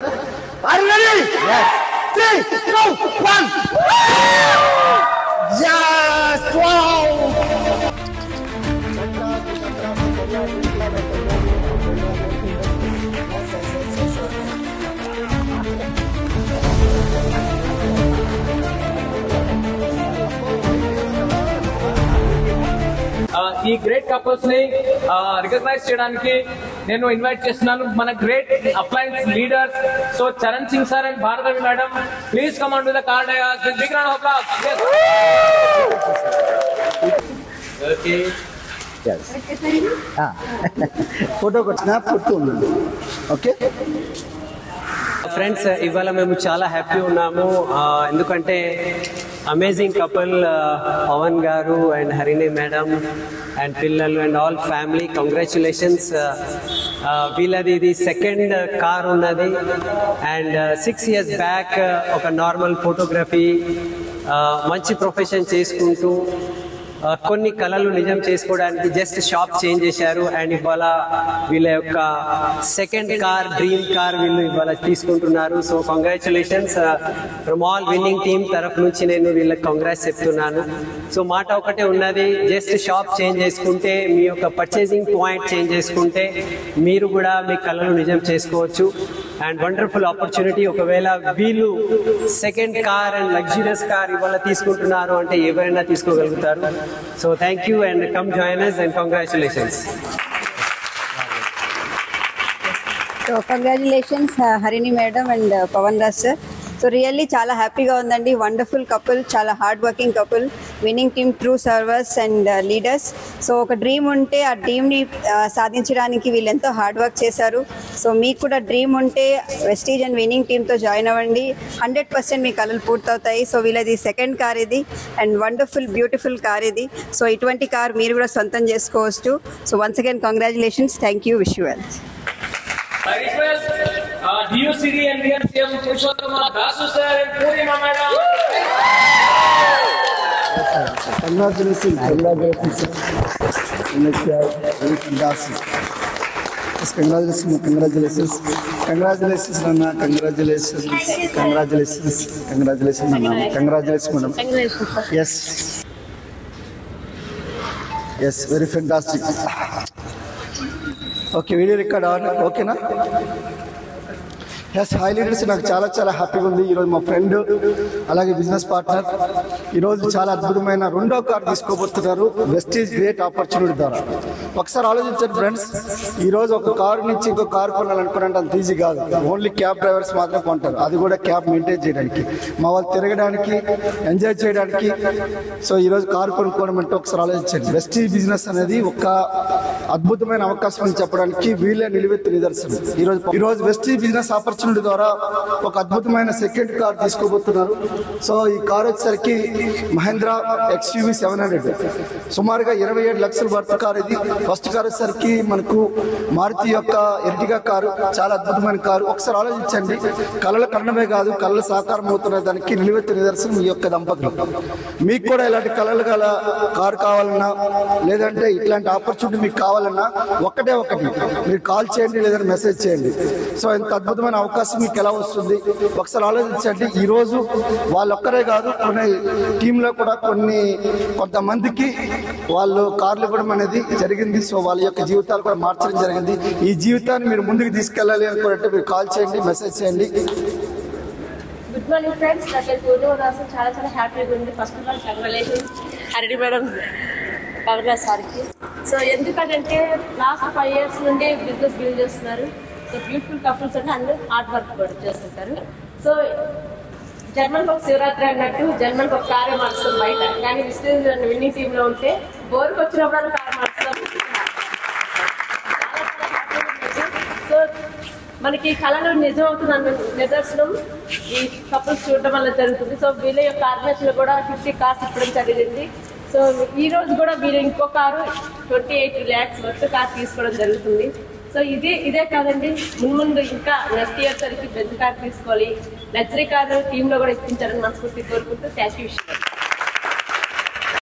Are you ready? Yes. 3, 2, 1. Yes! Wow! ఈ great couples ని recognise చేయడానికి నేను ఇన్వైట్ చేస్తున్నాను మన great appliances leaders. So Charan Singh sir and భారతవి madam, please come on to the car dais with big round of applause. Okay photo snap కొట్టుకోండి. Okay friends, ఇవాళ మేము చాలా హ్యాపీ ఉన్నాము. ఎందుకంటే అమేజింగ్ కపుల్ పవన్ గారు అండ్ హరిణి మేడం అండ్ పిల్లలు అండ్ ఆల్ ఫ్యామిలీ, కంగ్రాచులేషన్స్. వీళ్ళది ఇది సెకండ్ కార్ ఉన్నది. అండ్ 6 years బ్యాక్ ఒక నార్మల్ ఫోటోగ్రఫీ మంచి ప్రొఫెషన్ చేసుకుంటూ కొన్ని కళలు నిజం చేసుకోవడానికి జస్ట్ షాప్ చేంజ్ చేశారు. అండ్ ఇవాళ వీళ్ళ యొక్క సెకండ్ కార్, డ్రీమ్ కార్ వీళ్ళు ఇవాళ తీసుకుంటున్నారు. So congratulations from all winning team తరఫు నుంచి నేను వీళ్ళకి కంగ్రాట్స్ చెప్తున్నాను. సో మాట ఒకటే ఉన్నది, జస్ట్ షాప్ చేంజ్ చేసుకుంటే, మీ యొక్క పర్చేసింగ్ పాయింట్ చేంజ్ చేసుకుంటే మీరు కూడా మీ కళలు నిజం చేసుకోవచ్చు. And wonderful opportunity. ఒకవేళ వీళ్ళు second car and luxurious car ఇవాళ తీసుకుంటున్నారు అంటే ఎవరైనా తీసుకోగలుగుతారు. So thank you and come join us and congratulations. So congratulations Harini madam and Pawan Raj sir. So really చాలా హ్యాపీగా ఉందండి. వండర్ఫుల్ కపుల్, చాలా hard working couple, winning team, true servers and leaders. So ఒక dream ఉంటే ఆ డ్రీమ్ని సాధించడానికి వీళ్ళు ఎంతో హార్డ్ వర్క్ చేశారు. సో మీకు కూడా డ్రీమ్ ఉంటే వెస్టీజ్ అండ్ విన్నింగ్ టీమ్తో జాయిన్ అవ్వండి. 100% మీ కళలు పూర్తవుతాయి. సో వీళ్ళది సెకండ్ కార్ ఇది అండ్ వండర్ఫుల్ బ్యూటిఫుల్ కార్ ఇది. సో ఇటువంటి కార్ మీరు కూడా సొంతం చేసుకోవచ్చు. So once again congratulations. Thank you. Wish you well. I request DUCD and DM CM Purushottam Dasu sir and Purnima madam. Congratulations. Congratulations. Congratulations. Congratulations. Congratulations Nana. Congratulations. Congratulations. Congratulations Nana. Congratulations madam. Yes. Yes, very fantastic. Okay, video record అవ్వాలి. ఓకేనా? Yes, high leaders, నాకు చాలా చాలా హ్యాపీగా ఉంది. ఈరోజు మా friend అలాగే బిజినెస్ పార్ట్నర్ ఈరోజు చాలా అద్భుతమైన రెండో కార్ తీసుకోబోతున్నారు వెస్టీజ్ గ్రేట్ ఆపర్చునిటీ ద్వారా. ఒకసారి ఆలోచించండి ఫ్రెండ్స్, ఈరోజు ఒక కారు నుంచి ఇంకో కారు కొనాలనుకున్నంటే అంత ఈజీ కాదు. ఓన్లీ క్యాబ్ డ్రైవర్స్ మాత్రం కొంటారు, అది కూడా క్యాబ్ మెయింటైన్ చేయడానికి, మా వాళ్ళు తిరగడానికి, ఎంజాయ్ చేయడానికి. సో ఈరోజు కారు కొనుక్కోవడం అంటే ఒకసారి ఆలోచించండి. వెస్టీజ్ బిజినెస్ అనేది ఒక అద్భుతమైన అవకాశం అని చెప్పడానికి వీళ్ళే నిలువెత్తు నిదర్శనం. ఈరోజు వెస్టీజ్ బిజినెస్ ఆపర్చునిటీ ద్వారా ఒక అద్భుతమైన సెకండ్ కార్ తీసుకోబోతున్నారు. సో ఈ కార్ వచ్చేసరికి మహేంద్ర XUV 700, సుమారుగా 27 లక్షల వర్త్ కార్ ఇది. ఫస్ట్ కార్ వచ్చేసరికి మనకు మారుతి యొక్క ఎర్టిగా కారు, చాలా అద్భుతమైన కారు. ఒకసారి ఆలోచించండి, కళల కన్నమే కాదు, కళలు సాకారం అవుతున్న దానికి నిలువెత్తు నిదర్శనం ఈ యొక్క దంపతులు. మీకు కూడా ఇలాంటి కళలు గల కారు కావాలన్నా, లేదంటే ఇట్లాంటి ఆపర్చునిటీ మీకు కావాలన్నా ఒకటే ఒకటి, మీరు కాల్ చేయండి లేదా మెసేజ్ చేయండి. సో ఇంత అద్భుతమైన అవకాశం మీకు ఎలా వస్తుంది ఒకసారి ఆలోచించండి. ఈరోజు వాళ్ళొక్కరే కాదు, కొన్ని టీంలో కూడా కొంతమందికి వాళ్ళు కార్లు ఇవ్వడం అనేది జరిగింది. సో వాళ్ళ యొక్క జీవితాలు కూడా మార్చడం జరిగింది. ఈ జీవితాన్ని మీరు ముందుకు తీసుకెళ్ళాలి అనుకుంటే మీరు కాల్ చేయండి, మెసేజ్ చేయండి. గుడ్ మార్నింగ్ ఫ్రెండ్స్, నా పేరు పూర్ణిమ. చాలా చాలా హ్యాపీగా ఉంది. First of all congratulations Harini madam, Pavan Raj సార్కి. సో ఎందుకంటే లాస్ట్ 5 years నుండి బిజినెస్ బిల్డ్ చేస్తున్నారు. సో బ్యూటిఫుల్ కపుల్స్ అంటే అందరూ హార్డ్ వర్క్ కూడా చేస్తుంటారు. సో జర్మన్కి ఒక శివరాత్రి అన్నట్టు జర్మన్కి ఒక కారే మార్చుతాం బయట, కానీ విన్నింగ్ టీంలో ఉంటే బోర్కి వచ్చినప్పుడు కారు మార్చుతాం. సో మనకి కళలు నిజం అవుతుందన్న నిదర్శనం ఈ కపుల్స్ చూడడం వల్ల జరుగుతుంది. సో వీళ్ళ యొక్క ఆర్గనైజేషన్లో కూడా 50 కార్స్ ఇవ్వడం జరిగింది. సో ఈ రోజు కూడా వీళ్ళు ఇంకో కారు 28 lakhs వర్త్ కార్ తీసుకోవడం జరుగుతుంది. సో ఇదే కాదండి, ముందు ఇంకా నెక్స్ట్ ఇయర్ సరికి పెద్ద కార్ తీసుకోవాలి, లగ్జరీ కార్ టీంలో కూడా ఇప్పించాలని మనస్ఫూర్తి కోరుకుంటూ థ్యాంక్ యూ.